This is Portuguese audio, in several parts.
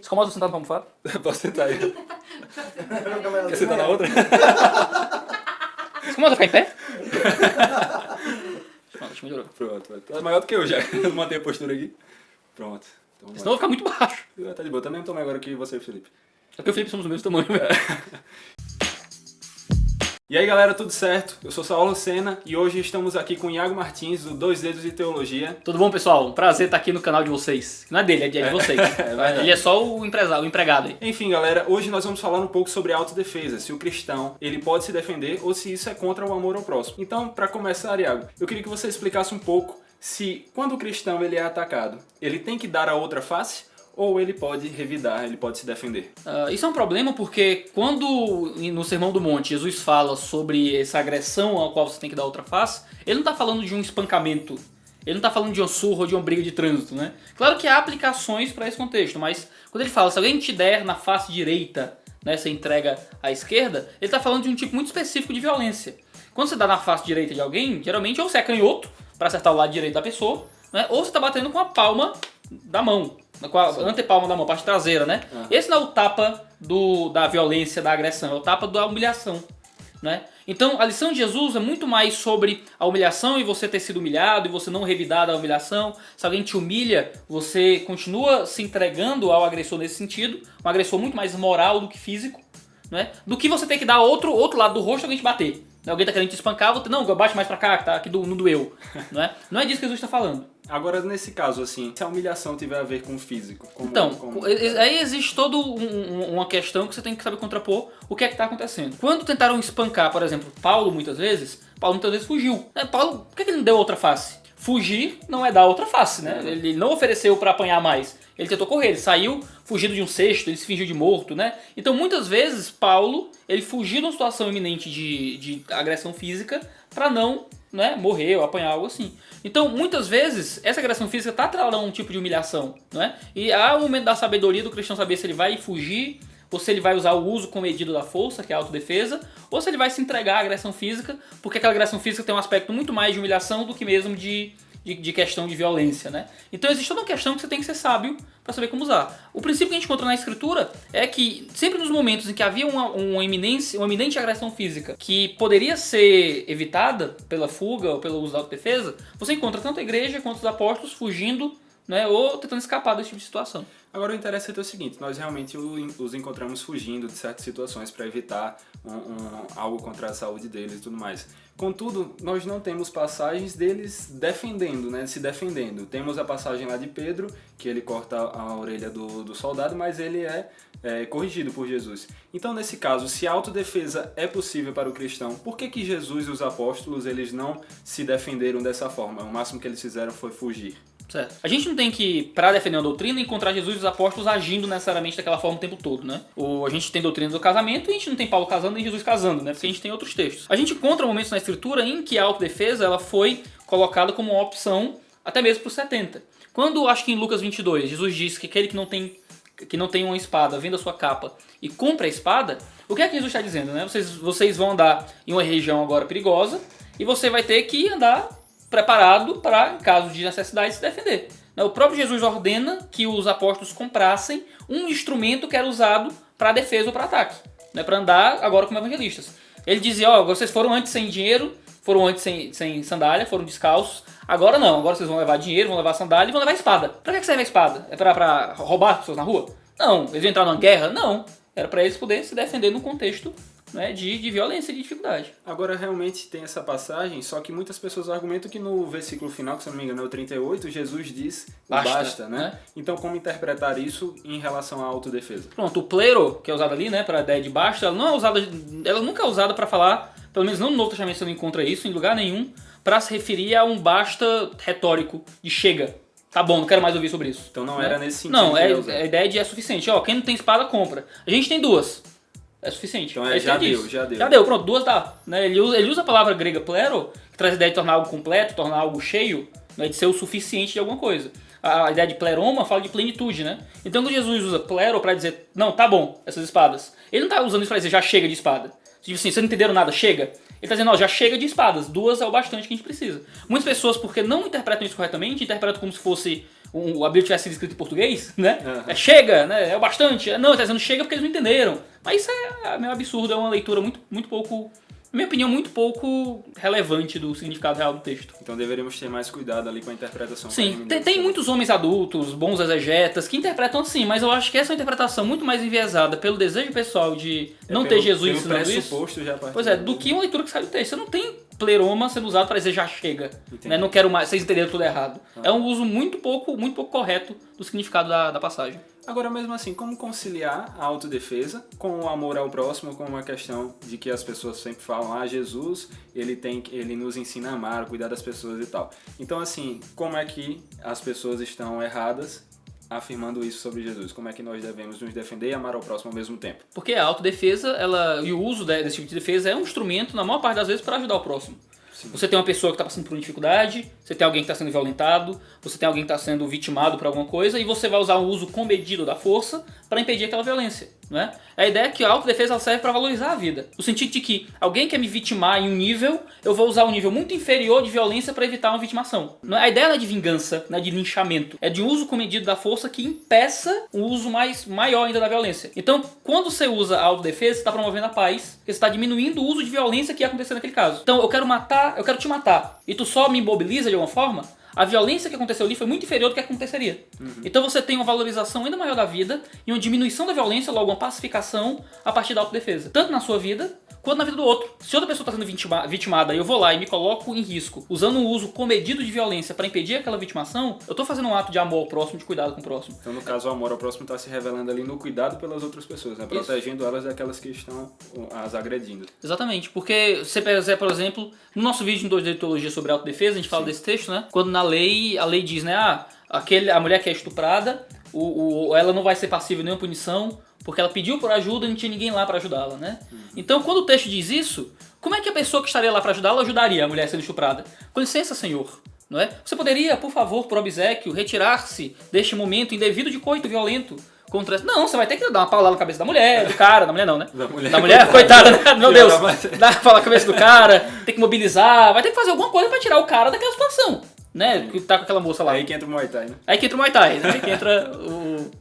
Você comoda sentado pra almofada? Posso sentar aí. Quer sentar na outra? Você comoda ficar em pé? Acho que melhorou. Pronto. Tá maior do que eu já. Eu mantenho a postura aqui. Pronto. Então, Senão eu vou ficar muito baixo. Tá de boa. Também não tomei agora que você, Felipe. É porque o Felipe somos do mesmo tamanho. E aí galera, tudo certo? Eu sou Saulo Sena e hoje estamos aqui com o Iago Martins, do Dois Dedos de Teologia. Tudo bom, pessoal? Um prazer estar aqui no canal de vocês. Não é dele, é de vocês. verdade. Ele é só o empregado aí. Enfim galera, hoje nós vamos falar um pouco sobre autodefesa, se o cristão ele pode se defender ou se isso é contra o amor ao próximo. Então, para começar, Iago, eu queria que você explicasse um pouco se quando o cristão ele é atacado, ele tem que dar a outra face ou ele pode revidar, ele pode se defender. Isso é um problema porque quando no Sermão do Monte Jesus fala sobre essa agressão ao qual você tem que dar outra face, ele não está falando de um espancamento, ele não está falando de uma surra ou de uma briga de trânsito, né? Claro que há aplicações para esse contexto, mas quando ele fala, se alguém te der na face direita, né, você entrega à esquerda, ele está falando de um tipo muito específico de violência. Quando você dá na face direita de alguém, geralmente ou você é canhoto para acertar o lado direito da pessoa, né, ou você está batendo com a palma da mão, com a antepalma da mão, parte traseira, né? Esse não é o tapa da violência, da agressão, é o tapa da humilhação, né? Então a lição de Jesus é muito mais sobre a humilhação e você ter sido humilhado e você não revidar da humilhação. Se alguém te humilha, você continua se entregando ao agressor nesse sentido, um agressor muito mais moral do que físico, né? Do que você ter que dar outro lado do rosto e alguém te bater. Alguém tá querendo te espancar, não, bate mais pra cá, que tá aqui não doeu, não é? Não é disso que Jesus está falando. Agora, nesse caso, assim, se a humilhação tiver a ver com o físico... Aí existe toda uma questão que você tem que saber contrapor o que é que está acontecendo. Quando tentaram espancar, por exemplo, Paulo muitas vezes fugiu. Paulo, por que ele não deu outra face? Fugir não é dar outra face, né? Ele não ofereceu para apanhar mais. Ele tentou correr, ele saiu fugindo de um cesto, ele se fingiu de morto, né? Então muitas vezes Paulo, ele fugiu de uma situação iminente de agressão física para não, né, morrer ou apanhar algo assim. Então, muitas vezes, essa agressão física está atrelada a um tipo de humilhação, não é? E há o momento da sabedoria do cristão saber se ele vai fugir, ou se ele vai usar o uso comedido da força, que é a autodefesa, ou se ele vai se entregar à agressão física, porque aquela agressão física tem um aspecto muito mais de humilhação do que mesmo de questão de violência, né? Então existe toda uma questão que você tem que ser sábio para saber como usar. O princípio que a gente encontra na escritura é que sempre nos momentos em que havia uma iminente agressão física que poderia ser evitada pela fuga ou pelo uso da autodefesa, você encontra tanto a igreja quanto os apóstolos fugindo, né, ou tentando escapar desse tipo de situação. Agora o interessante é o seguinte, nós realmente os encontramos fugindo de certas situações para evitar algo contra a saúde deles e tudo mais. Contudo, nós não temos passagens deles defendendo, né, se defendendo. Temos a passagem lá de Pedro, que ele corta a orelha do soldado, mas ele é corrigido por Jesus. Então, nesse caso, se a autodefesa é possível para o cristão, por que Jesus e os apóstolos eles não se defenderam dessa forma? O máximo que eles fizeram foi fugir. Certo. A gente não tem que, para defender uma doutrina, encontrar Jesus e os apóstolos agindo necessariamente daquela forma o tempo todo, né? Ou a gente tem doutrina do casamento e a gente não tem Paulo casando nem Jesus casando, né? Porque a gente tem outros textos. A gente encontra momentos na escritura em que a autodefesa ela foi colocada como uma opção até mesmo para os 70. Quando, acho que em Lucas 22, Jesus diz que aquele que não tem uma espada, venda a sua capa e compra a espada, o que é que Jesus está dizendo, né? Vocês vão andar em uma região agora perigosa e você vai ter que andar preparado para, em caso de necessidade, se defender. O próprio Jesus ordena que os apóstolos comprassem um instrumento que era usado para defesa ou para ataque, né, para andar agora como evangelistas. Ele dizia, vocês foram antes sem dinheiro, foram antes sem sandália, foram descalços, agora não, agora vocês vão levar dinheiro, vão levar sandália e vão levar espada. Para que serve a espada? É para roubar as pessoas na rua? Não. Eles iam entrar numa guerra? Não. Era para eles poderem se defender num contexto, né, de violência e de dificuldade. Agora realmente tem essa passagem, só que muitas pessoas argumentam que no versículo final, que se não me engano é o 38, Jesus diz basta, né? Então como interpretar isso em relação à autodefesa? Pronto, o plero, que é usado ali, né, para a ideia de basta, ela nunca é usada para falar, pelo menos não no Novo Testamento você não encontra isso em lugar nenhum, para se referir a um basta retórico de chega. Tá bom, não quero mais ouvir sobre isso. Então não era nesse sentido. Não, a ideia de é suficiente. Quem não tem espada, compra. A gente tem duas. É suficiente. Então já deu. Já deu, pronto, duas dá. Né? Ele usa a palavra grega plero, que traz a ideia de tornar algo completo, tornar algo cheio, né, de ser o suficiente de alguma coisa. A ideia de pleroma fala de plenitude, né? Então quando Jesus usa plero para dizer, não, tá bom, essas espadas, ele não tá usando isso para dizer, já chega de espada. Tipo assim, vocês não entenderam nada, chega. Ele tá dizendo, já chega de espadas, duas é o bastante que a gente precisa. Muitas pessoas, porque não interpretam isso corretamente, interpretam como se fosse a Bíblia tivesse sido escrita em português, né? Chega, né? É o bastante. Não, ele tá dizendo chega porque eles não entenderam. Mas isso é meio absurdo, é uma leitura muito pouco, na minha opinião, muito pouco relevante do significado real do texto. Então deveríamos ter mais cuidado ali com a interpretação. Sim, tem muitos homens adultos, bons exegetas, que interpretam assim, mas eu acho que essa é uma interpretação muito mais enviesada pelo desejo pessoal de não ter Jesus ensinando isso. Pois é, do que uma leitura que sai do texto. Você não tem pleroma sendo usado para dizer já chega, né? Não quero mais, vocês entenderam tudo errado. É um uso muito pouco correto do significado da passagem. Agora, mesmo assim, como conciliar a autodefesa com o amor ao próximo, com uma questão de que as pessoas sempre falam, Jesus, ele nos ensina a amar, a cuidar das pessoas e tal. Então, assim, como é que as pessoas estão erradas afirmando isso sobre Jesus? Como é que nós devemos nos defender e amar ao próximo ao mesmo tempo? Porque a autodefesa, e o uso desse tipo de defesa é um instrumento, na maior parte das vezes, para ajudar o próximo. Sim. Você tem uma pessoa que está passando por uma dificuldade, você tem alguém que está sendo violentado, você tem alguém que está sendo vitimado por alguma coisa e você vai usar um uso comedido da força para impedir aquela violência. Não é? A ideia é que a autodefesa serve para valorizar a vida. No sentido de que alguém quer me vitimar em um nível, eu vou usar um nível muito inferior de violência para evitar uma vitimação. A ideia não é de vingança, não é de linchamento. É de um uso comedido da força que impeça um uso maior ainda da violência. Então, quando você usa a autodefesa, você está promovendo a paz, porque você está diminuindo o uso de violência que ia acontecer naquele caso. Então, eu quero te matar, e tu só me imobiliza de alguma forma, a violência que aconteceu ali foi muito inferior do que aconteceria. Então você tem uma valorização ainda maior da vida e uma diminuição da violência, logo uma pacificação a partir da autodefesa. Tanto na sua vida, quanto na vida do outro. Se outra pessoa está sendo vitimada e eu vou lá e me coloco em risco, usando um uso comedido de violência para impedir aquela vitimação, eu estou fazendo um ato de amor ao próximo, de cuidado com o próximo. Então, no caso, o amor ao próximo está se revelando ali no cuidado pelas outras pessoas, né? Protegendo elas daquelas que estão as agredindo. Exatamente, porque você pega, por exemplo, no nosso vídeo em 2D de teologia sobre autodefesa, a gente fala desse texto, né? Quando na lei, a lei diz, né? A mulher que é estuprada, ela não vai ser passível de nenhuma punição, porque ela pediu por ajuda e não tinha ninguém lá para ajudá-la, né? Então, quando o texto diz isso, como é que a pessoa que estaria lá para ajudá-la ajudaria a mulher sendo estuprada? Com licença, senhor, não é? Você poderia, por favor, por obséquio, retirar-se deste momento indevido de coito violento contra... Não, você vai ter que dar uma paulada na cabeça da mulher, do cara, da mulher não, né? Da mulher, coitada, né? Meu Deus, dar uma paulada na cabeça do cara, tem que mobilizar, vai ter que fazer alguma coisa para tirar o cara daquela situação. Né? Que tá com aquela moça lá. Aí que entra o Muay Thai, né? Aí que entra o Muay Thai, né? Aí que entra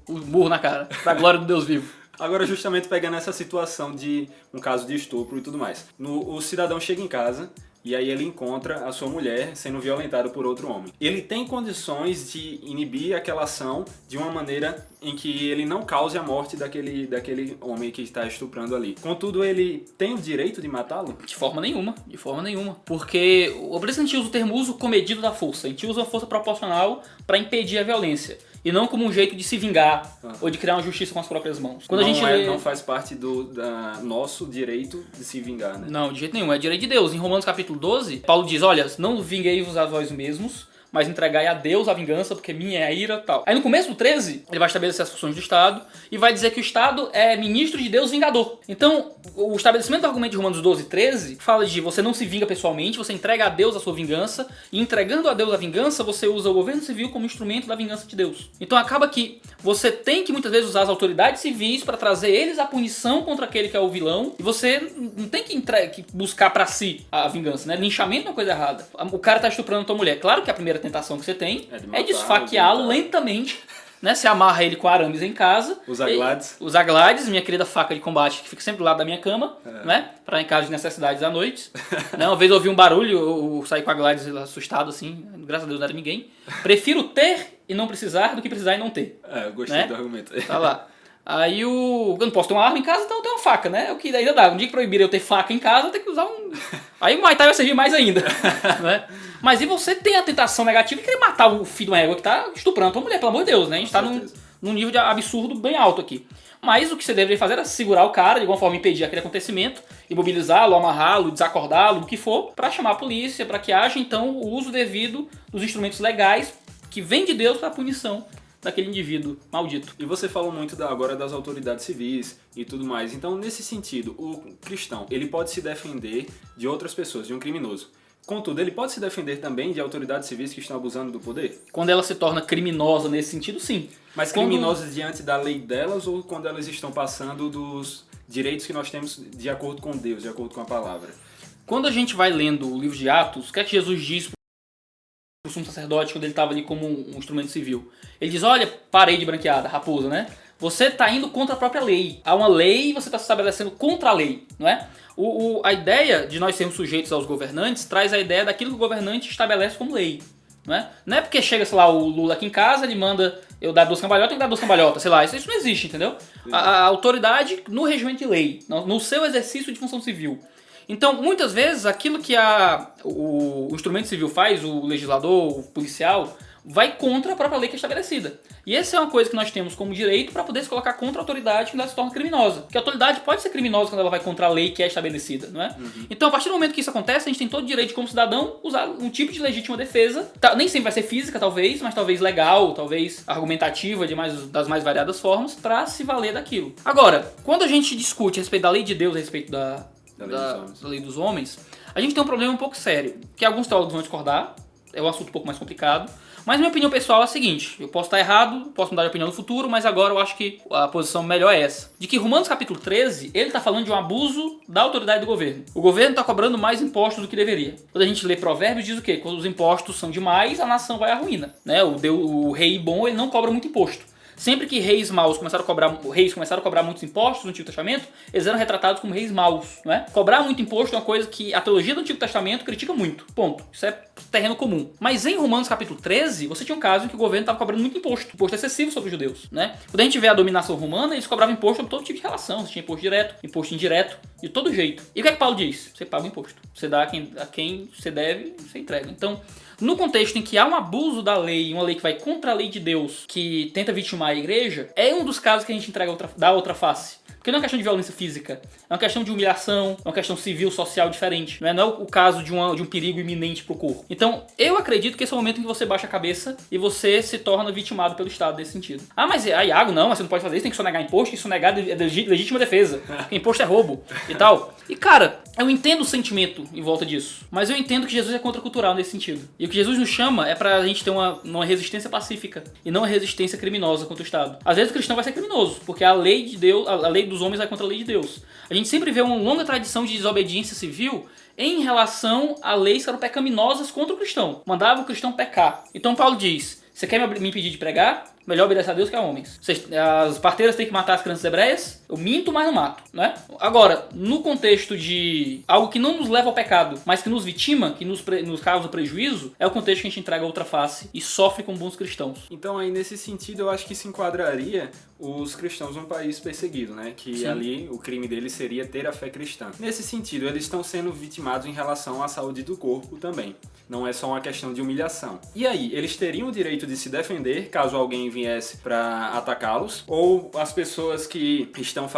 o burro na cara, pra glória do Deus vivo. Agora, justamente pegando essa situação de um caso de estupro e tudo mais. O cidadão chega em casa e aí ele encontra a sua mulher sendo violentada por outro homem. Ele tem condições de inibir aquela ação de uma maneira em que ele não cause a morte daquele homem que está estuprando ali. Contudo, ele tem o direito de matá-lo? De forma nenhuma. Porque, por isso a gente usa o termo uso comedido da força. A gente usa a força proporcional para impedir a violência. E não como um jeito de se vingar ou de criar uma justiça com as próprias mãos. Quando não faz parte do nosso direito de se vingar, né? Não, de jeito nenhum. É direito de Deus. Em Romanos capítulo 12, Paulo diz, olha, não vinguei-vos a vós mesmos, mas entregai a Deus a vingança, porque minha é a ira e tal. Aí no começo do 13, ele vai estabelecer as funções do Estado e vai dizer que o Estado é ministro de Deus vingador. Então, o estabelecimento do argumento de Romanos 12 e 13 fala de você não se vinga pessoalmente, você entrega a Deus a sua vingança, e entregando a Deus a vingança, você usa o governo civil como instrumento da vingança de Deus. Então acaba que você tem que muitas vezes usar as autoridades civis para trazer eles à punição contra aquele que é o vilão, e você não tem que buscar para si a vingança, né? Linchamento é uma coisa errada. O cara tá estuprando a tua mulher. Claro que a primeira tentação que você tem é de esfaqueá-lo lentamente, né? Você amarra ele com arames em casa. Usa Glades, minha querida faca de combate, que fica sempre do lado da minha cama, né? Pra em caso de necessidades à noite. Né? Uma vez eu ouvi um barulho, eu saí com a Glades assustado, assim, graças a Deus não era ninguém. Prefiro ter e não precisar do que precisar e não ter. Eu gostei do argumento. Tá lá. Aí eu não posso ter uma arma em casa, então eu tenho uma faca, né? É o que ainda dá. Um dia que proibirem eu ter faca em casa, eu tenho que usar um... Aí o Muay Thai vai servir mais ainda, né? Mas e você tem a tentação negativa de querer matar o filho de uma égua que tá estuprando a tua mulher, pelo amor de Deus, né? A gente tá num nível de absurdo bem alto aqui. Mas o que você deveria fazer é segurar o cara, de alguma forma impedir aquele acontecimento, imobilizá-lo, amarrá-lo, desacordá-lo, o que for, pra chamar a polícia, pra que haja então o uso devido dos instrumentos legais que vem de Deus pra punição daquele indivíduo maldito. E você falou muito agora das autoridades civis e tudo mais. Então, nesse sentido, o cristão, ele pode se defender de outras pessoas, de um criminoso. Contudo, ele pode se defender também de autoridades civis que estão abusando do poder? Quando ela se torna criminosa nesse sentido, sim. Mas criminosas diante da lei delas ou quando elas estão passando dos direitos que nós temos de acordo com Deus, de acordo com a palavra? Quando a gente vai lendo o livro de Atos, o que é que Jesus diz o sumo sacerdote quando ele estava ali como um instrumento civil. Ele diz, olha, parede branqueada, raposa, né? Você está indo contra a própria lei. Há uma lei e você está se estabelecendo contra a lei, não é? A ideia de nós sermos sujeitos aos governantes traz a ideia daquilo que o governante estabelece como lei. Não é porque chega, sei lá, o Lula aqui em casa, ele manda eu dar 2 cambalhotas, eu tenho que dar 2 cambalhotas, sei lá, isso não existe, entendeu? A autoridade no regimento de lei, no seu exercício de função civil. Então, muitas vezes, aquilo que o instrumento civil faz, o legislador, o policial, vai contra a própria lei que é estabelecida. E essa é uma coisa que nós temos como direito para poder se colocar contra a autoridade quando ela se torna criminosa. Porque a autoridade pode ser criminosa quando ela vai contra a lei que é estabelecida, não é? Então, a partir do momento que isso acontece, a gente tem todo o direito, como cidadão, usar um tipo de legítima defesa. Nem sempre vai ser física, talvez, mas talvez legal, talvez argumentativa, das mais variadas formas, para se valer daquilo. Agora, quando a gente discute a respeito da lei de Deus, a respeito da lei dos homens, a gente tem um problema um pouco sério, que alguns teólogos vão discordar, é um assunto um pouco mais complicado, mas minha opinião pessoal é a seguinte, eu posso estar errado, posso mudar de opinião no futuro, mas agora eu acho que a posição melhor é essa, de que Romanos capítulo 13, ele está falando de um abuso da autoridade do governo. O governo está cobrando mais impostos do que deveria. Quando a gente lê Provérbios, diz o quê? Quando os impostos são demais, a nação vai à ruína, né? O rei bom, ele não cobra muito imposto. Sempre que reis começaram a cobrar muitos impostos no Antigo Testamento, eles eram retratados como reis maus, não é? Cobrar muito imposto é uma coisa que a teologia do Antigo Testamento critica muito. Ponto. Isso é terreno comum. Mas em Romanos capítulo 13, você tinha um caso em que o governo estava cobrando muito imposto excessivo sobre os judeus, né? Quando a gente vê a dominação romana, eles cobravam imposto sobre todo tipo de relação. Você tinha imposto direto, imposto indireto, de todo jeito. E o que é que Paulo diz? Você paga o imposto. Você dá a quem você deve, você entrega. Então, no contexto em que há um abuso da lei, uma lei que vai contra a lei de Deus, que tenta vitimar a igreja, é um dos casos que a gente dá outra face. Porque não é uma questão de violência física, é uma questão de humilhação, é uma questão civil, social diferente. Não é o caso de um perigo iminente pro corpo. Então, eu acredito que esse é o momento em que você baixa a cabeça e você se torna vitimado pelo Estado nesse sentido. Ah, mas Iago, não, mas você não pode fazer isso, tem que sonegar imposto, e sonegar é legítima defesa, porque imposto é roubo e tal. E cara, eu entendo o sentimento em volta disso, mas eu entendo que Jesus é contracultural nesse sentido. E o que Jesus nos chama é pra gente ter uma resistência pacífica e não uma resistência criminosa contra o Estado. Às vezes o cristão vai ser criminoso, porque a lei de Deus, a lei dos homens vai contra a lei de Deus. A gente sempre vê uma longa tradição de desobediência civil em relação a leis que eram pecaminosas contra o cristão. Mandava o cristão pecar. Então Paulo diz, você quer me impedir de pregar? Melhor obedecer a Deus que a homens. As parteiras têm que matar as crianças hebreias? Eu minto, mas não mato, né? Agora, no contexto de algo que não nos leva ao pecado, mas que nos vitima, que nos causa prejuízo, é o contexto que a gente entrega a outra face e sofre com bons cristãos. Então aí nesse sentido eu acho que se enquadraria os cristãos num país perseguido, né? Que Sim. Ali o crime deles seria ter a fé cristã. Nesse sentido, eles estão sendo vitimados em relação à saúde do corpo também. Não é só uma questão de humilhação. E aí, eles teriam o direito de se defender caso alguém viesse para atacá-los? Ou as pessoas que estão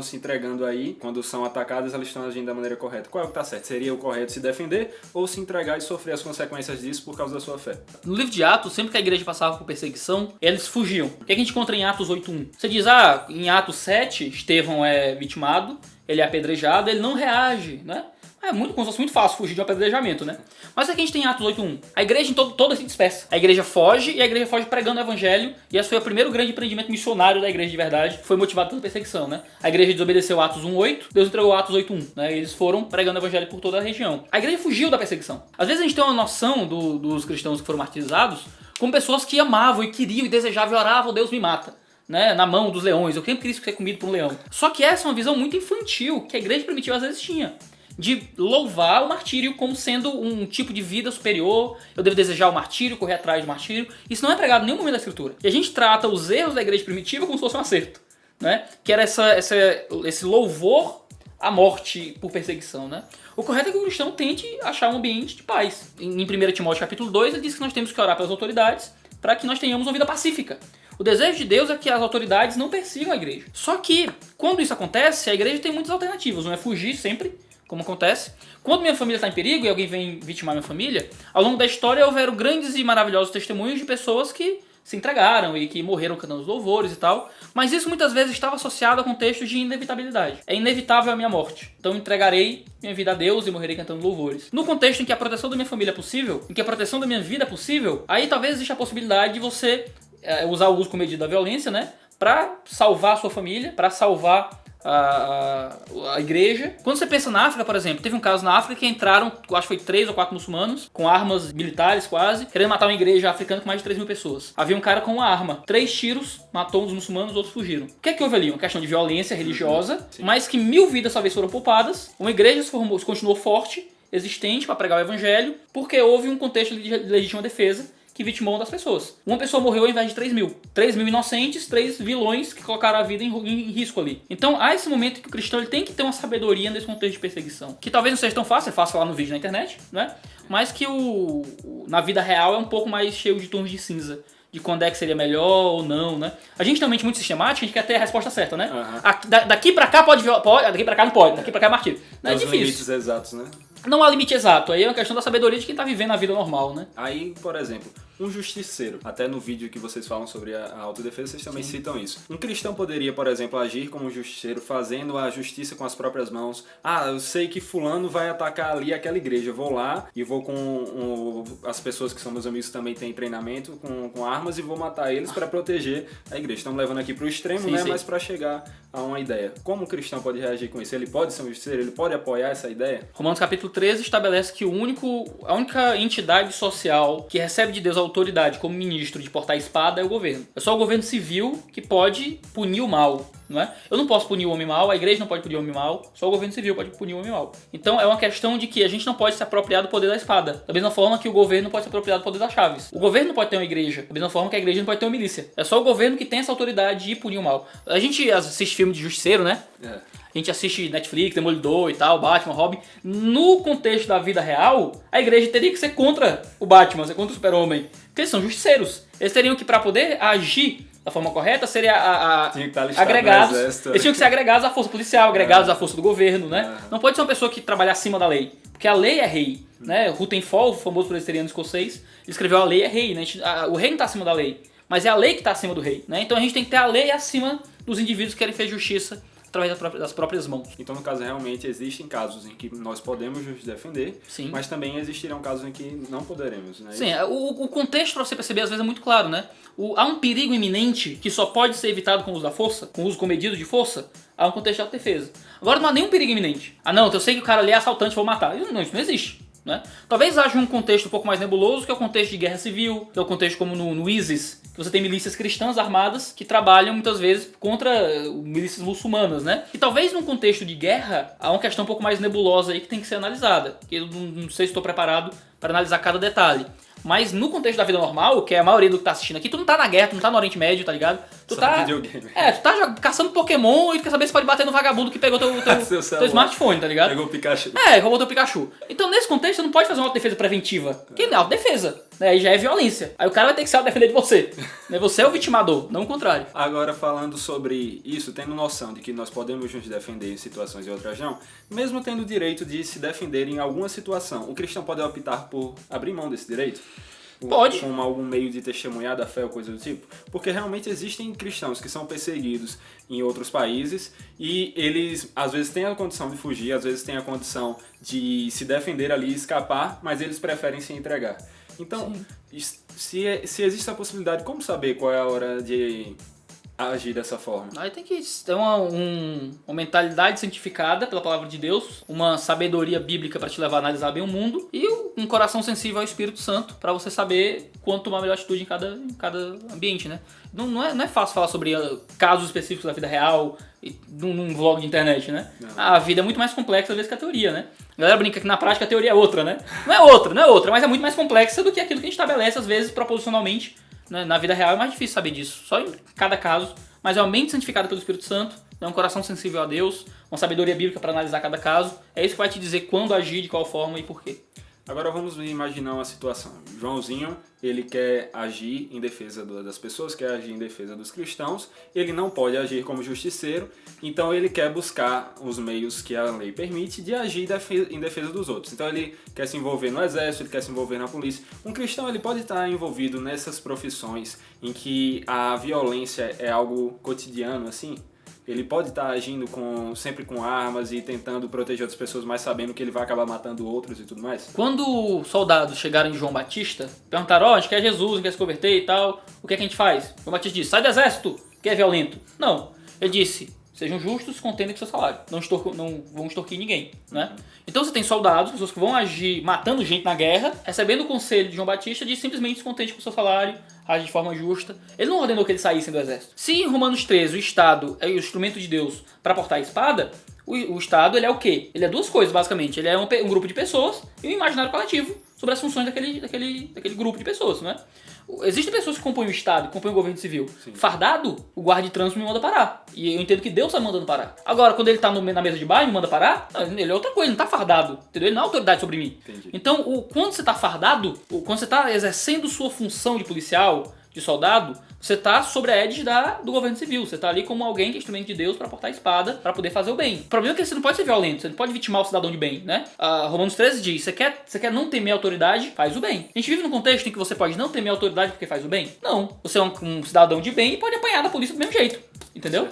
se entregando aí, quando são atacadas, elas estão agindo da maneira correta? Qual é o que tá certo? Seria o correto se defender ou se entregar e sofrer as consequências disso por causa da sua fé? No livro de Atos, sempre que a igreja passava por perseguição, eles fugiam. O que a gente encontra em Atos 8.1? Você diz, em Atos 7, Estevão é vitimado, ele é apedrejado, ele não reage, né? Como se fosse muito fácil fugir de um apedrejamento, né? Mas aqui a gente tem Atos 8.1. A igreja toda se dispersa. A igreja foge e a igreja foge pregando o evangelho. E esse foi o primeiro grande empreendimento missionário da igreja de verdade. Foi motivado pela perseguição, né? A igreja desobedeceu Atos 1.8, Deus entregou Atos 8.1, né? Eles foram pregando o evangelho por toda a região. A igreja fugiu da perseguição. Às vezes a gente tem uma noção dos cristãos que foram martirizados como pessoas que amavam e queriam e desejavam e oravam, Deus me mata. Né, na mão dos leões, eu sempre quis ser comido por um leão. Só que essa é uma visão muito infantil que a igreja primitiva às vezes tinha. De louvar o martírio como sendo um tipo de vida superior, eu devo desejar o martírio, correr atrás do martírio. Isso não é pregado em nenhum momento da escritura. E a gente trata os erros da igreja primitiva como se fosse um acerto, né? Que era esse louvor à morte por perseguição, né? O correto é que o cristão tente achar um ambiente de paz. Em 1 Timóteo capítulo 2, ele diz que nós temos que orar pelas autoridades para que nós tenhamos uma vida pacífica. O desejo de Deus é que as autoridades não persigam a igreja. Só que, quando isso acontece, a igreja tem muitas alternativas. Não é fugir sempre, como acontece. Quando minha família está em perigo e alguém vem vitimar minha família, ao longo da história houveram grandes e maravilhosos testemunhos de pessoas que se entregaram e que morreram cantando os louvores e tal. Mas isso muitas vezes estava associado a contextos de inevitabilidade. É inevitável a minha morte. Então entregarei minha vida a Deus e morrerei cantando louvores. No contexto em que a proteção da minha família é possível, em que a proteção da minha vida é possível, aí talvez exista a possibilidade de você usar o uso com medida da violência, né? Para salvar a sua família, para salvar a igreja. Quando você pensa na África, por exemplo, teve um caso na África que entraram, acho que foi 3 ou 4 muçulmanos, com armas militares quase, querendo matar uma igreja africana com mais de 3 mil pessoas. Havia um cara com uma arma, 3 tiros, matou um dos muçulmanos, outros fugiram. O que é que houve ali? Uma questão de violência religiosa, mas que 1000 vidas talvez foram poupadas, uma igreja se continuou forte, existente para pregar o evangelho, porque houve um contexto de legítima defesa que vitimou uma das pessoas. Uma pessoa morreu ao invés de 3 mil. 3 mil inocentes, 3 vilões que colocaram a vida em risco ali. Então há esse momento que o cristão ele tem que ter uma sabedoria nesse contexto de perseguição. Que talvez não seja tão fácil, é fácil falar no vídeo na internet, né? Mas que na vida real é um pouco mais cheio de tons de cinza. De quando é que seria melhor ou não, né? A gente tem uma mente muito sistemática, a gente quer ter a resposta certa, né? Daqui pra cá pode, daqui pra cá não pode, daqui pra cá é martírio. Não é difícil. Os limites exatos, né? Não há limite exato, aí é uma questão da sabedoria de quem tá vivendo a vida normal, né? Aí, por exemplo, um justiceiro, até no vídeo que vocês falam sobre a autodefesa, vocês também citam isso. Um cristão poderia, por exemplo, agir como um justiceiro, fazendo a justiça com as próprias mãos. Ah, eu sei que fulano vai atacar ali aquela igreja, eu vou lá e vou com as pessoas que são meus amigos que também têm treinamento com armas e vou matar eles para proteger a igreja. Estamos levando aqui pro extremo, né? Sim. Mas para chegar a uma ideia. Como o cristão pode reagir com isso? Ele pode ser um justiceiro? Ele pode apoiar essa ideia? Romanos capítulo 13 estabelece que a única entidade social que recebe de Deus a autoridade como ministro de portar espada é o governo. É só o governo civil que pode punir o mal, não é? Eu não posso punir o homem mal, a igreja não pode punir o homem mal, só o governo civil pode punir o homem mal. Então é uma questão de que a gente não pode se apropriar do poder da espada, da mesma forma que o governo não pode se apropriar do poder das chaves. O governo não pode ter uma igreja, da mesma forma que a igreja não pode ter uma milícia. É só o governo que tem essa autoridade de punir o mal. A gente assiste filme de justiceiro, né? A gente assiste Netflix, Demolidor e tal, Batman, Robin. No contexto da vida real, a igreja teria que ser contra o Batman, ser contra o Super-Homem. Porque eles são justiceiros. Eles teriam que, para poder agir da forma correta, seria agregados. Eles tinham que ser agregados à força policial, agregados à força do governo, né? Não pode ser uma pessoa que trabalha acima da lei. Porque a lei é rei, né? Rutherford, o famoso presbiteriano escocês, ele escreveu a lei é rei, né? O rei não está acima da lei, mas é a lei que está acima do rei, né? Então a gente tem que ter a lei acima dos indivíduos que querem fazer justiça através das próprias mãos. Então, no caso, realmente existem casos em que nós podemos nos defender, sim, mas também existirão casos em que não poderemos, né? Sim, o contexto, para você perceber, às vezes é muito claro, né? Há um perigo iminente que só pode ser evitado com o uso da força, com o uso comedido de força, há um contexto de autodefesa. Agora não há nenhum perigo imenente. Ah não, eu sei que o cara ali é assaltante, vou matar. Não, isso não existe. Né? Talvez haja um contexto um pouco mais nebuloso, que é o contexto de guerra civil, que é o contexto como no ISIS, que você tem milícias cristãs armadas que trabalham muitas vezes contra milícias muçulmanas, né? E talvez num contexto de guerra há uma questão um pouco mais nebulosa aí que tem que ser analisada, que eu não sei se estou preparado para analisar cada detalhe. Mas no contexto da vida normal, que é a maioria do que tá assistindo aqui, tu não tá na guerra, tu não tá no Oriente Médio, tá ligado? Tu tá videogame. Tu tá caçando Pokémon e tu quer saber se pode bater no vagabundo que pegou teu smartphone, tá ligado? Pegou o Pikachu. Roubou teu Pikachu. Então nesse contexto você não pode fazer uma autodefesa preventiva, que é autodefesa, né? Aí já é violência. Aí o cara vai ter que se autodefender de você. Você é o vitimador, não o contrário. Agora falando sobre isso, tendo noção de que nós podemos nos defender em situações e outras não, mesmo tendo o direito de se defender em alguma situação, o cristão pode optar por abrir mão desse direito? Pode. Como algum meio de testemunhar da fé ou coisa do tipo? Porque realmente existem cristãos que são perseguidos em outros países e eles às vezes têm a condição de fugir, às vezes têm a condição de se defender ali e escapar, mas eles preferem se entregar. Então, se existe a possibilidade, como saber qual é a hora de agir dessa forma? Aí tem que ter uma mentalidade santificada pela palavra de Deus, uma sabedoria bíblica para te levar a analisar bem o mundo e um coração sensível ao Espírito Santo para você saber quando tomar a melhor atitude em cada ambiente, né? Não é fácil falar sobre casos específicos da vida real num vlog de internet, né? Não. A vida é muito mais complexa às vezes que a teoria, né? A galera brinca que na prática a teoria é outra, né? Não é outra, mas é muito mais complexa do que aquilo que a gente estabelece às vezes proposicionalmente. Na vida real é mais difícil saber disso, só em cada caso, mas é uma mente santificada pelo Espírito Santo, é um coração sensível a Deus, uma sabedoria bíblica para analisar cada caso, é isso que vai te dizer quando agir, de qual forma e porquê. Agora vamos imaginar uma situação. Joãozinho, ele quer agir em defesa das pessoas, quer agir em defesa dos cristãos, ele não pode agir como justiceiro, então ele quer buscar os meios que a lei permite de agir em defesa dos outros. Então ele quer se envolver no exército, ele quer se envolver na polícia. Um cristão ele pode estar envolvido nessas profissões em que a violência é algo cotidiano, assim? Ele pode estar agindo sempre com armas e tentando proteger outras pessoas, mas sabendo que ele vai acabar matando outros e tudo mais? Quando soldados chegaram em João Batista, perguntaram, a gente quer Jesus, a gente quer se converter e tal, o que é que a gente faz? João Batista disse, sai do exército, que é violento. Não, ele disse, Sejam justos, contendem com seu salário. Não vão extorquir ninguém, né? Então você tem soldados, pessoas que vão agir matando gente na guerra, recebendo o conselho de João Batista de simplesmente se contente com seu salário, agir de forma justa. Ele não ordenou que eles saíssem do exército. Se em Romanos 13 o Estado é o instrumento de Deus para portar a espada, o Estado ele é o quê? Ele é duas coisas, basicamente. Ele é um grupo de pessoas e um imaginário coletivo sobre as funções daquele grupo de pessoas, né? Existem pessoas que compõem o Estado, que compõem o governo civil. Sim. Fardado, o guarda de trânsito me manda parar. E eu entendo que Deus está me mandando parar. Agora, quando ele está na mesa de bar e me manda parar, ele é outra coisa, ele não está fardado. Entendeu? Ele não é autoridade sobre mim. Entendi. Então, quando você está fardado, quando você está exercendo sua função de policial, de soldado, você está sobre a égide do governo civil. Você está ali como alguém que é instrumento de Deus para portar a espada, para poder fazer o bem. O problema é que você não pode ser violento, você não pode vitimar o cidadão de bem, né? Romanos 13 diz, você quer não temer a autoridade, faz o bem. A gente vive num contexto em que você pode não temer a autoridade porque faz o bem? Não. Você é um cidadão de bem e pode apanhar da polícia do mesmo jeito. Entendeu?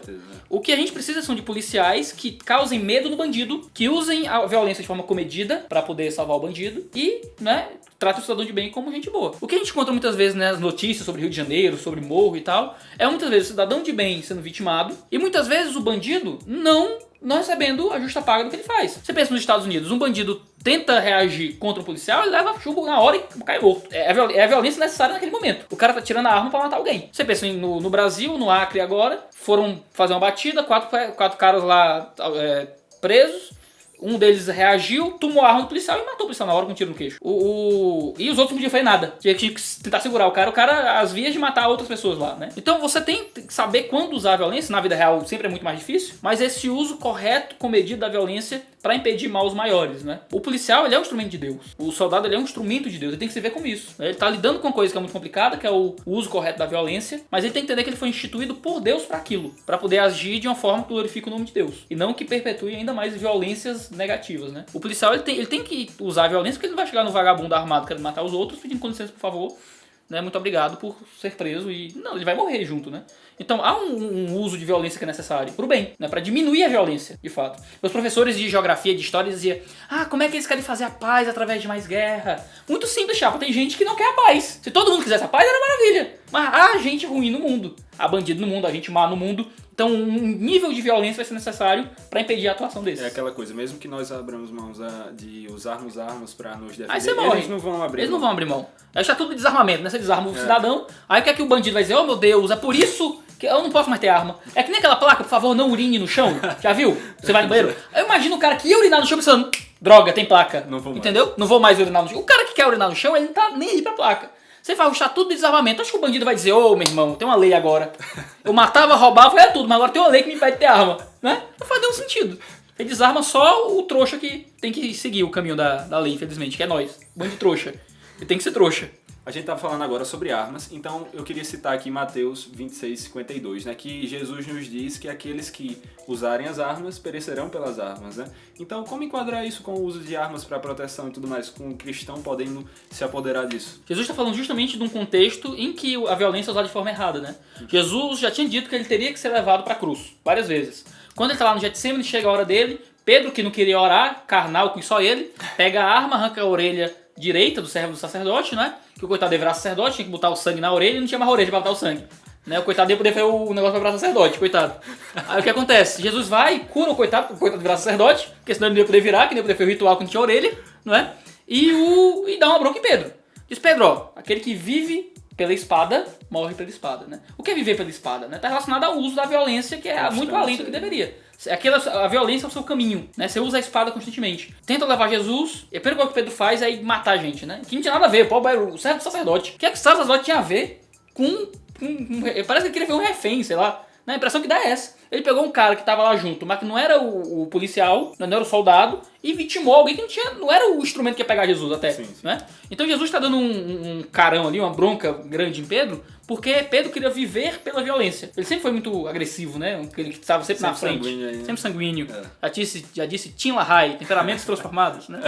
O que a gente precisa são de policiais que causem medo no bandido, que usem a violência de forma comedida para poder salvar o bandido e, né, tratem o cidadão de bem como gente boa. O que a gente encontra muitas vezes nas notícias sobre Rio de Janeiro, sobre Morro e tal, é muitas vezes o cidadão de bem sendo vitimado e muitas vezes o bandido não recebendo a justa paga do que ele faz. Você pensa nos Estados Unidos, um bandido tenta reagir contra um policial, ele leva chumbo na hora e cai morto. É a violência necessária naquele momento. O cara tá tirando a arma pra matar alguém. Você pensa no Brasil, no Acre agora, foram fazer uma batida, quatro caras lá presos. Um deles reagiu, tomou a arma do policial e matou o policial na hora com um tiro no queixo. E os outros não podiam fazer nada. Tinha que tentar segurar o cara às vias de matar outras pessoas lá, né? Então você tem que saber quando usar a violência. Na vida real sempre é muito mais difícil. Mas esse uso correto, comedido da violência para impedir males maiores, né? O policial, ele é um instrumento de Deus. O soldado, ele é um instrumento de Deus. Ele tem que se ver como isso. Ele tá lidando com uma coisa que é muito complicada, que é o uso correto da violência. Mas ele tem que entender que ele foi instituído por Deus para aquilo. Para poder agir de uma forma que glorifique o nome de Deus. E não que perpetue ainda mais violências negativas, né? O policial, ele tem que usar a violência porque ele não vai chegar no vagabundo armado querendo matar os outros pedindo com licença, por favor, né? Muito obrigado por ser preso e... Não, ele vai morrer junto, né? Então há um uso de violência que é necessário pro bem, né? Para diminuir a violência, de fato. Meus professores de geografia, de história diziam: como é que eles querem fazer a paz através de mais guerra? Muito simples, chapa. Tem gente que não quer a paz. Se todo mundo quisesse a paz, era maravilha. Mas há gente ruim no mundo. Há bandido no mundo, há gente má no mundo. Então um nível de violência vai ser necessário para impedir a atuação desses. É aquela coisa, mesmo que nós abramos mãos de usarmos armas para nos defender, aí você morre. Eles não vão abrir Não vão abrir mão. Aí está tudo de desarmamento, né? Você desarma o cidadão, aí o que é que o bandido vai dizer? Oh meu Deus, é por isso que eu não posso mais ter arma. É que nem aquela placa, por favor, não urine no chão. Já viu? Você vai no banheiro. Eu imagino o cara que ia urinar no chão pensando, droga, tem placa. Não vou mais. Entendeu? Não vou mais urinar no chão. O cara que quer urinar no chão, ele não tá nem aí pra placa. Você vai ruxar tudo de desarmamento. Acho que o bandido vai dizer, ô meu irmão, tem uma lei agora. Eu matava, roubava, era tudo, mas agora tem uma lei que me impede de ter arma. Né? Não faz nenhum sentido. Ele desarma só o trouxa que tem que seguir o caminho da lei, infelizmente, que é nós. Bando de trouxa. Ele tem que ser trouxa. A gente tá falando agora sobre armas, então eu queria citar aqui Mateus 26:52, né, que Jesus nos diz que aqueles que usarem as armas perecerão pelas armas, né? Então, como enquadrar isso com o uso de armas para proteção e tudo mais, com o cristão podendo se apoderar disso? Jesus está falando justamente de um contexto em que a violência é usada de forma errada, né? Jesus já tinha dito que ele teria que ser levado para a cruz, várias vezes. Quando ele está lá no Getsemane, chega a hora dele, Pedro, que não queria orar, carnal com só ele, pega a arma, arranca a orelha direita do servo do sacerdote, né? Que o coitado dele virar sacerdote, tinha que botar o sangue na orelha e não tinha mais orelha pra botar o sangue. Né? O coitado dele poder fazer o negócio pra virar sacerdote, coitado. Aí o que acontece? Jesus vai, cura o coitado virar sacerdote, porque senão ele não ia poder virar, que não ia poder fazer o ritual quando tinha orelha, não é? E dá uma bronca em Pedro. Diz, Pedro, ó, aquele que vive pela espada, morre pela espada, né? O que é viver pela espada, né? Tá relacionado ao uso da violência, que é muito além do que deveria. A violência é o seu caminho, né? Você usa a espada constantemente. Tenta levar Jesus, e a primeira coisa que Pedro faz é matar a gente, né? Que não tinha nada a ver, pô, o servo do sacerdote. O que é que o servo do sacerdote tinha a ver com parece que ele queria ver um refém, sei lá. A impressão que dá é essa. Ele pegou um cara que tava lá junto, mas que não era o policial, não era o soldado, e vitimou alguém que não era o instrumento que ia pegar Jesus até. Sim. Né? Então Jesus está dando um carão ali, uma bronca grande em Pedro, porque Pedro queria viver pela violência. Ele sempre foi muito agressivo, né? Ele estava sempre na frente. Sempre sanguíneo. Já disse Tim LaHaye, temperamentos transformados, né?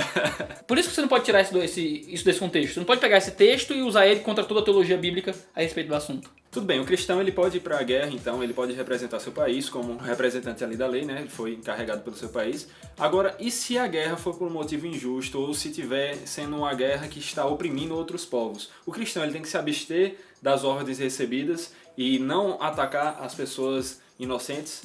Por isso que você não pode tirar isso desse contexto. Você não pode pegar esse texto e usar ele contra toda a teologia bíblica a respeito do assunto. Tudo bem, o cristão ele pode ir para a guerra, então ele pode representar seu país como representante ali da lei, né? Ele foi encarregado pelo seu país. Agora, e se a guerra for por um motivo injusto ou se tiver sendo uma guerra que está oprimindo outros povos? O cristão ele tem que se abster das ordens recebidas e não atacar as pessoas inocentes?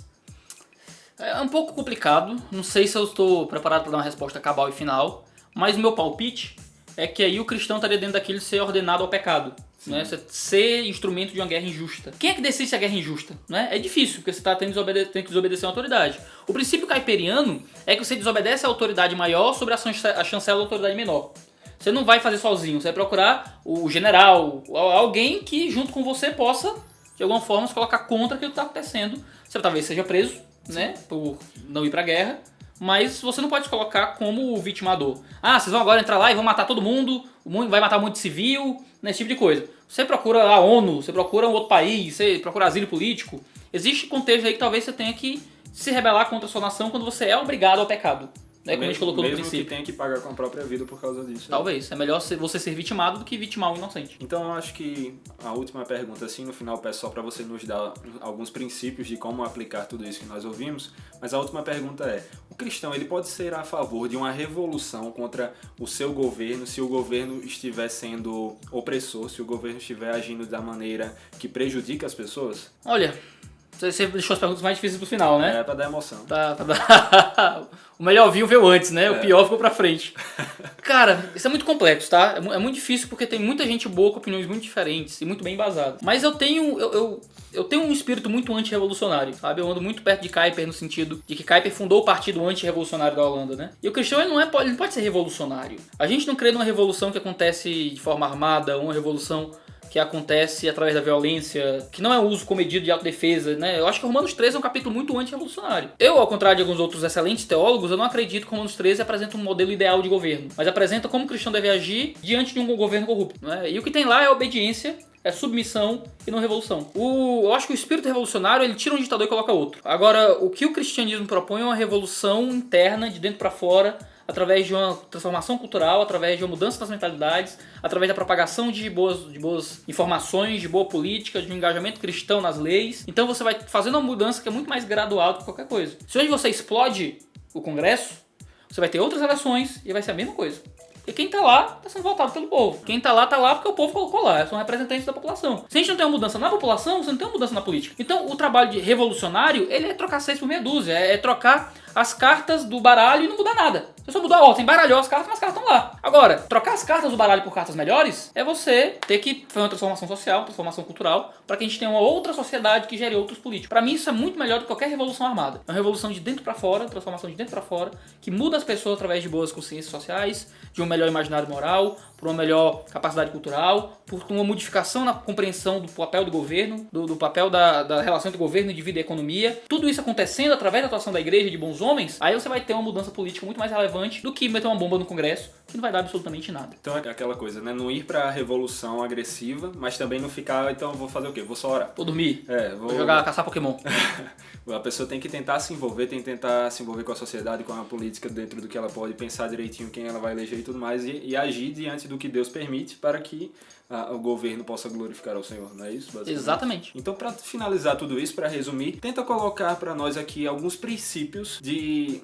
É um pouco complicado, não sei se eu estou preparado para dar uma resposta cabal e final, mas o meu palpite é que aí o cristão estaria dentro daquilo de ser ordenado ao pecado. Né? Ser instrumento de uma guerra injusta. Quem é que decide se a guerra é injusta? Né? É difícil, porque você tem que desobedecer a uma autoridade. O princípio caiperiano é que você desobedece a autoridade maior sobre a chancela da autoridade menor. Você não vai fazer sozinho, você vai procurar o general, alguém que junto com você possa, de alguma forma, se colocar contra aquilo que está acontecendo. Você talvez seja preso, né, por não ir pra guerra, mas você não pode se colocar como o vitimador. Ah, vocês vão agora entrar lá e vão matar todo mundo, vai matar muito civil, né, esse tipo de coisa. Você procura a ONU, você procura um outro país, você procura asilo político. Existe contexto aí que talvez você tenha que se rebelar contra a sua nação quando você é obrigado ao pecado. Né, como a gente colocou no princípio. Mesmo que tenha que pagar com a própria vida por causa disso. Talvez. É melhor você ser vitimado do que vitimar um inocente. Então eu acho que a última pergunta, assim, no final, peço só para você nos dar alguns princípios de como aplicar tudo isso que nós ouvimos, mas a última pergunta é, o cristão ele pode ser a favor de uma revolução contra o seu governo se o governo estiver sendo opressor, se o governo estiver agindo da maneira que prejudica as pessoas? Olha, você deixou as perguntas mais difíceis pro final, né? É, pra dar emoção. O melhor viu veio antes, né? O pior ficou pra frente. Cara, isso é muito complexo, tá? É muito difícil porque tem muita gente boa com opiniões muito diferentes e muito bem embasadas. Mas eu tenho um espírito muito antirrevolucionário, sabe? Eu ando muito perto de Kuyper no sentido de que Kuyper fundou o partido antirrevolucionário da Holanda, né? E o cristão ele não pode ser revolucionário. A gente não crê numa revolução que acontece de forma armada, uma revolução que acontece através da violência, que não é o uso comedido de autodefesa, né? Eu acho que Romanos 13 é um capítulo muito anti-revolucionário. Eu, ao contrário de alguns outros excelentes teólogos, eu não acredito que Romanos 13 apresenta um modelo ideal de governo, mas apresenta como o cristão deve agir diante de um governo corrupto, né? E o que tem lá é obediência, é submissão e não revolução. Eu acho que o espírito revolucionário, ele tira um ditador e coloca outro. Agora, o que o cristianismo propõe é uma revolução interna, de dentro para fora, através de uma transformação cultural, através de uma mudança das mentalidades, através da propagação de boas informações, de boa política, de um engajamento cristão nas leis. Então você vai fazendo uma mudança que é muito mais gradual do que qualquer coisa. Se hoje você explode o Congresso, você vai ter outras eleições e vai ser a mesma coisa. E quem tá lá tá sendo votado pelo povo. Quem tá lá porque o povo colocou lá. São representantes da população. Se a gente não tem uma mudança na população, você não tem uma mudança na política. Então o trabalho de revolucionário, ele é trocar 6 por meia dúzia. É trocar as cartas do baralho e não mudar nada. Você só mudou a ordem, embaralhou as cartas, mas as cartas estão lá. Agora, trocar as cartas do baralho por cartas melhores é você ter que fazer uma transformação social, uma transformação cultural, para que a gente tenha uma outra sociedade que gere outros políticos. Para mim isso é muito melhor do que qualquer revolução armada. É uma revolução de dentro para fora, transformação de dentro para fora, que muda as pessoas através de boas consciências sociais, de um melhor imaginário moral, por uma melhor capacidade cultural, por uma modificação na compreensão do papel do governo, do papel da relação entre governo, indivíduo e economia. Tudo isso acontecendo através da atuação da igreja, de bons homens, aí você vai ter uma mudança política muito mais relevante do que meter uma bomba no Congresso, que não vai dar absolutamente nada. Então é aquela coisa, né? Não ir pra revolução agressiva, mas também não ficar, então vou fazer o quê? Vou só orar. Vou dormir. Vou jogar, caçar Pokémon. A pessoa tem que tentar se envolver, tem que tentar se envolver com a sociedade, com a política dentro do que ela pode, pensar direitinho quem ela vai eleger e tudo mais, e agir diante do que Deus permite para que o governo possa glorificar ao Senhor, não é isso? Exatamente. Então, para finalizar tudo isso, para resumir, tenta colocar para nós aqui alguns princípios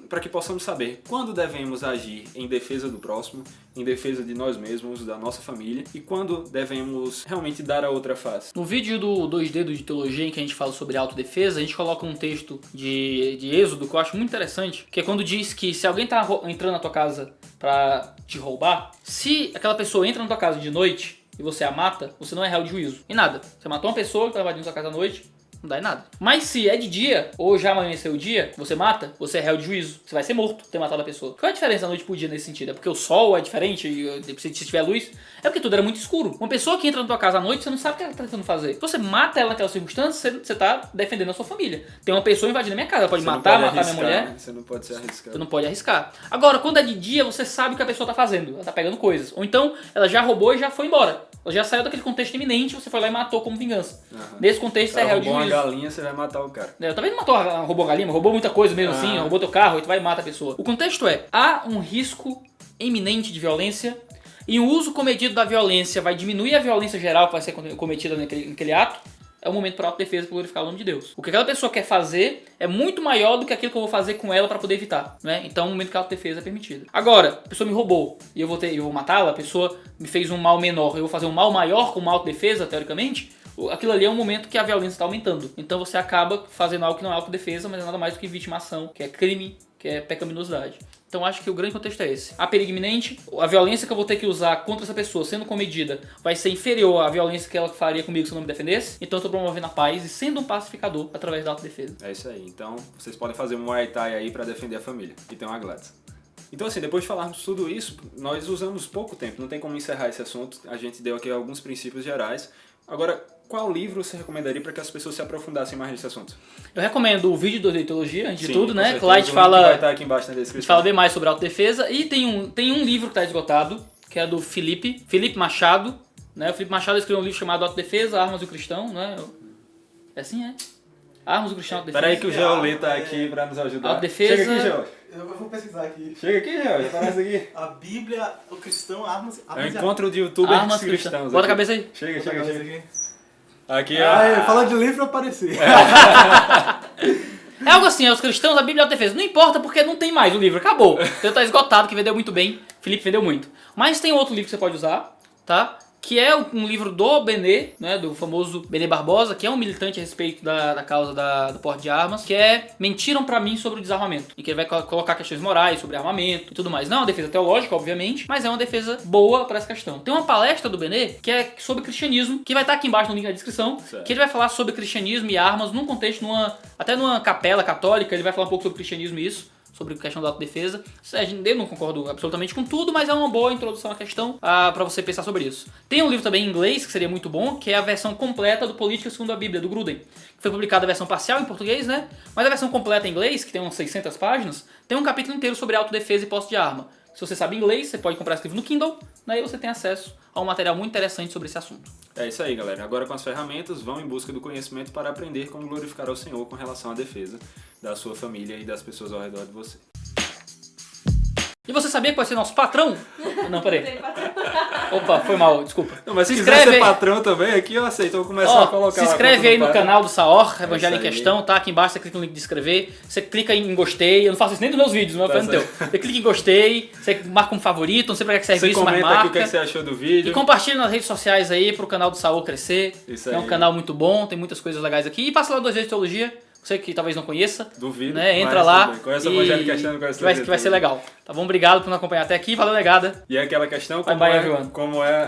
para que possamos saber quando devemos agir em defesa do próximo, em defesa de nós mesmos, da nossa família, e quando devemos realmente dar a outra face. No vídeo do 2 Dedos de Teologia, em que a gente fala sobre autodefesa, a gente coloca um texto de Êxodo que eu acho muito interessante, que é quando diz que se alguém tá entrando na tua casa para te roubar, se aquela pessoa entra na tua casa de noite e você a mata, você não é réu de juízo. E nada. Você matou uma pessoa que estava invadindo sua casa à noite, não dá em nada. Mas se é de dia, ou já amanheceu o dia, você mata, você é réu de juízo. Você vai ser morto por ter matado a pessoa. Qual é a diferença da noite pro dia nesse sentido? É porque o sol é diferente, se tiver luz? É porque tudo era muito escuro. Uma pessoa que entra na tua casa à noite, você não sabe o que ela tá tentando fazer. Se você mata ela naquela circunstância, você tá defendendo a sua família. Tem uma pessoa invadindo a minha casa, ela pode matar minha mulher. Né? Você não pode se arriscar. Você não pode arriscar. Agora, quando é de dia, você sabe o que a pessoa tá fazendo. Ela tá pegando coisas. Ou então, ela já roubou e já foi embora. Ela já saiu daquele contexto iminente, você foi lá e matou como vingança. Uhum. Nesse contexto, você é réu de juízo. Roubou uma galinha, você vai matar o cara. Também não matou, roubou galinha, mas roubou muita coisa mesmo assim, roubou teu carro, e tu vai e mata a pessoa. O contexto é, há um risco iminente de violência, e o uso comedido da violência vai diminuir a violência geral que vai ser cometida naquele ato. É o momento para autodefesa, para glorificar o nome de Deus. O que aquela pessoa quer fazer é muito maior do que aquilo que eu vou fazer com ela para poder evitar, né? Então, o momento que a autodefesa é permitida. Agora, a pessoa me roubou e eu vou matá-la, a pessoa me fez um mal menor, eu vou fazer um mal maior com uma autodefesa, teoricamente. aquilo ali é um momento que a violência está aumentando. Então você acaba fazendo algo que não é autodefesa, mas é nada mais do que vitimação, que é crime, que é pecaminosidade. Então acho que o grande contexto é esse. A perigo iminente, a violência que eu vou ter que usar contra essa pessoa, sendo comedida, vai ser inferior à violência que ela faria comigo se eu não me defendesse. Então eu tô promovendo a paz e sendo um pacificador através da autodefesa. É isso aí. Então, vocês podem fazer um Muay Thai aí pra defender a família. E tem uma Gladys. Então, assim, depois de falarmos tudo isso, nós usamos pouco tempo. Não tem como encerrar esse assunto. A gente deu aqui alguns princípios gerais. Agora, qual livro você recomendaria para que as pessoas se aprofundassem mais nesse assunto? Eu recomendo o vídeo do Teologia, antes de tudo, com né? certeza. Que lá a gente O link vai fala, estar aqui embaixo na descrição. fala bem mais sobre autodefesa. E tem um livro que está esgotado, que é do Felipe Machado. Né? O Felipe Machado escreveu um livro chamado Autodefesa, Armas do Cristão. Né? É assim, é? Armas do Cristão, Autodefesa. Peraí que o Geolê tá aqui para nos ajudar. Autodefesa. Chega aqui, Geol. Eu vou pesquisar aqui. Chega aqui, Geol. Aparece aqui. A Bíblia, o cristão, armas É um encontro de youtubers Armas cristãos. Bota a aqui. cabeça aí. Chega. Aqui, ó. Ah, fala de livro, eu apareci. É algo assim, os cristãos, a Bíblia e a autodefesa. Não importa porque não tem mais o livro, acabou. Então tá esgotado, que vendeu muito bem. Felipe vendeu muito. Mas tem outro livro que você pode usar, tá? Que é um livro do Benê, né, do famoso Benê Barbosa, que é um militante a respeito da causa do porte de armas, que é Mentiram pra mim sobre o desarmamento. E que ele vai colocar questões morais sobre armamento e tudo mais. Não é uma defesa teológica, obviamente, mas é uma defesa boa para essa questão. Tem uma palestra do Benê que é sobre cristianismo, que vai estar aqui embaixo no link na descrição, certo. que ele vai falar sobre cristianismo e armas num contexto, até numa capela católica, ele vai falar um pouco sobre cristianismo e isso. Sobre a questão da autodefesa. Eu não concordo absolutamente com tudo, mas é uma boa introdução à questão para você pensar sobre isso. Tem um livro também em inglês, que seria muito bom, que é a versão completa do Política segundo a Bíblia, do Gruden. Que foi publicada a versão parcial em português, né? Mas a versão completa em inglês, que tem umas 600 páginas, tem um capítulo inteiro sobre autodefesa e posse de arma. Se você sabe inglês, você pode comprar esse livro no Kindle, né? E você tem acesso a um material muito interessante sobre esse assunto. É isso aí, galera. Agora com as ferramentas, vão em busca do conhecimento para aprender como glorificar ao Senhor com relação à defesa da sua família e das pessoas ao redor de você. E você sabia que vai ser nosso patrão? Não, peraí. Opa, foi mal, desculpa. Não, mas se Se quiser inscreve ser aí. patrão também, aqui eu aceito. Eu vou começar a colocar Se inscreve aí no canal do Saor, Evangelho em isso aí. Questão, tá? Aqui embaixo você clica no link de inscrever, você clica em gostei, eu não faço isso nem dos meus vídeos, não é no teu. Você clica em gostei, você marca um favorito, não sei pra que serve Você isso, mas comenta aqui o marca. que você achou do vídeo. E compartilha nas redes sociais aí pro canal do Saor crescer. Isso É um aí. canal muito bom, tem muitas coisas legais aqui. E passa lá 2 vezes de teologia, você que talvez não conheça. Duvido. Né? Entra mas lá. também. Conhece o Evangelho em Questão, não conhece que vai ser legal. Tá bom? Obrigado por nos acompanhar até aqui. Valeu, negada. E é aquela questão, Bye bye, everyone. como é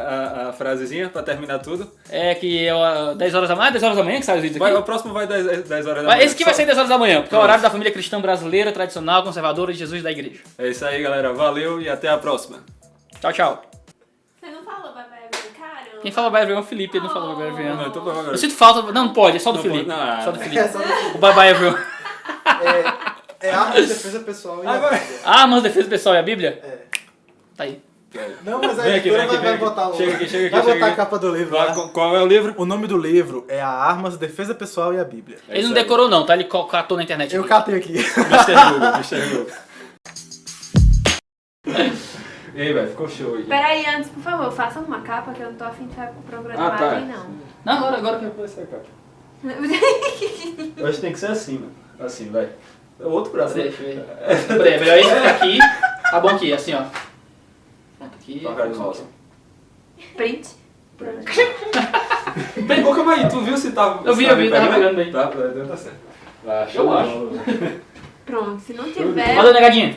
a frasezinha pra terminar tudo? É que é 10 horas da manhã, 10 horas da manhã que sai os vídeos aqui. O próximo vai 10 horas da manhã. Esse aqui vai Só- sair 10 horas da manhã, porque é o Pronto. horário da família cristã brasileira, tradicional, conservadora de Jesus da igreja. É isso aí, galera. Valeu e até a próxima. Tchau, tchau. Você não falou Bye Bye Everyone, caramba. Quem fala Bye Everyone é o Felipe, ele não falou Bye Bye Everyone. Não, eu tô bom agora. Eu sinto falta, não pode, é só do Não Felipe. pode, não. Só do É Felipe. só do- O Bye Bye Everyone. É arma de defesa pessoal e a Agora- Bíblia. Armas, defesa pessoal e a Bíblia? É. Tá aí. Não, mas a Vem aqui, editora vem aqui, vai vem botar aqui. o... Chega aqui, chega aqui, Vai chega botar a aqui. capa do livro lá. Qual é o livro? O nome do livro é A Armas, Defesa Pessoal e a Bíblia. Ele isso não aí. decorou não, tá? Ele catou na internet. Eu aqui. catei aqui. Mr. Google. E aí, velho, ficou show aí. Peraí, antes, por favor, faça uma capa que eu não tô afim de ficar procurando Ah, tá. imagem, não. Não, agora que eu... Vai ser, cara. Eu acho que tem que ser assim, mano. Assim, vai. É o outro braço. Deixa eu ver. Peraí, é melhor esse ficar aqui. Tá bom aqui, assim, ó. Aqui. Com a cara de rosa. Print. Bem, pô, calma aí, tu viu se tava... Eu vi, se tava pegando bem. Tá, tá certo. Vai, Eu acho. show. Pronto, se não tiver... Valeu, negadinha.